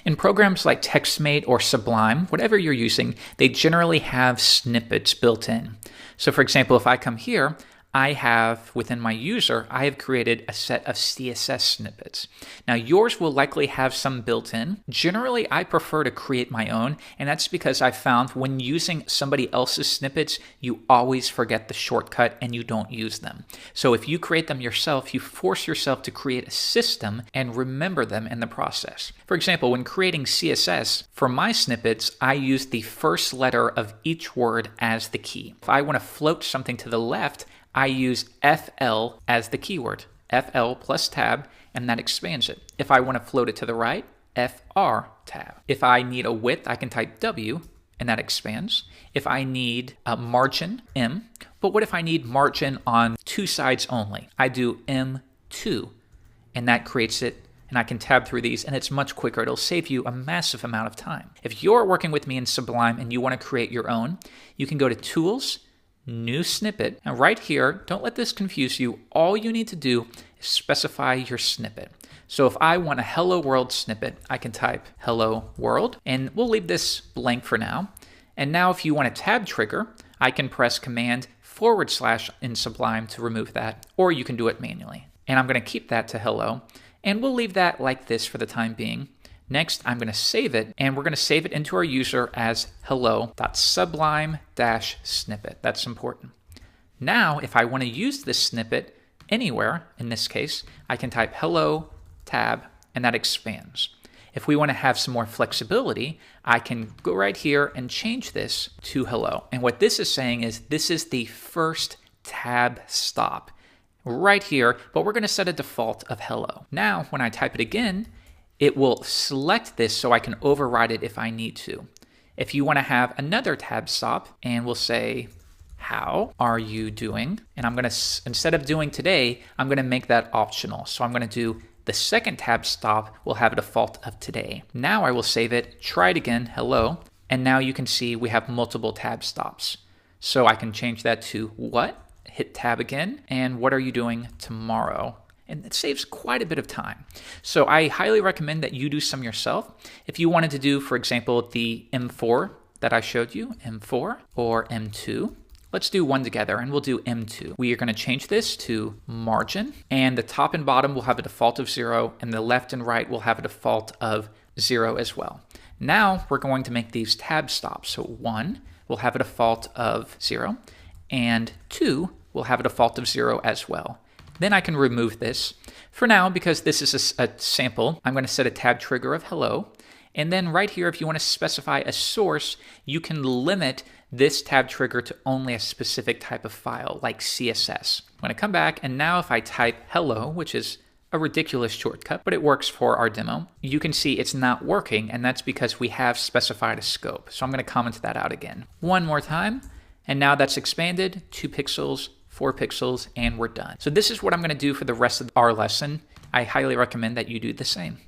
In programs like TextMate or Sublime, whatever you're using, they generally have snippets built in. So for example, if I come here, I have, within my user, I have created a set of CSS snippets. Now yours will likely have some built in. Generally, I prefer to create my own, and that's because I found when using somebody else's snippets, you always forget the shortcut and you don't use them. So if you create them yourself, you force yourself to create a system and remember them in the process. For example, when creating CSS, for my snippets, I use the first letter of each word as the key. If I want to float something to the left, I use FL as the keyword, FL plus tab, and that expands it. If I want to float it to the right, FR tab. If I need a width, I can type W, and that expands. If I need a margin, M. But what if I need margin on two sides only? I do M2, and that creates it, and I can tab through these, and it's much quicker. It'll save you a massive amount of time. If you're working with me in Sublime and you want to create your own, you can go to Tools, New Snippet, and right here, don't let this confuse you. All you need to do is specify your snippet. So if I want a hello world snippet, I can type hello world, and we'll leave this blank for now. And now if you want a tab trigger, I can press Command / in Sublime to remove that, or you can do it manually. And I'm going to keep that to hello, and we'll leave that like this for the time being. Next, I'm going to save it, and we're going to save it into our user as hello.sublime-snippet. That's important. Now, if I want to use this snippet anywhere, in this case, I can type hello tab, and that expands. If we want to have some more flexibility, I can go right here and change this to hello. And what this is saying is this is the first tab stop right here, but we're going to set a default of hello. Now, when I type it again, it will select this so I can override it if I need to. If you want to have another tab stop, and we'll say, how are you doing? And I'm going to, instead of doing today, I'm going to make that optional. So I'm going to do the second tab stop will have a default of today. Now I will save it, try it again, hello, and now you can see we have multiple tab stops. So I can change that to what? Hit tab again, and what are you doing tomorrow? And it saves quite a bit of time. So I highly recommend that you do some yourself. If you wanted to do, for example, the M4 that I showed you, M4 or M2, let's do one together and we'll do M2. We are going to change this to margin, and the top and bottom will have a default of 0, and the left and right will have a default of 0 as well. Now we're going to make these tab stops. So 1 will have a default of 0, and 2 will have a default of 0 as well. Then I can remove this. For now, because this is a sample, I'm going to set a tab trigger of hello. And then right here, if you want to specify a source, you can limit this tab trigger to only a specific type of file, like CSS. I'm going to come back, and now if I type hello, which is a ridiculous shortcut, but it works for our demo, you can see it's not working, and that's because we have specified a scope. So I'm going to comment that out again. One more time, and now that's expanded, 2 pixels, 4 pixels, and we're done. So this is what I'm going to do for the rest of our lesson. I highly recommend that you do the same.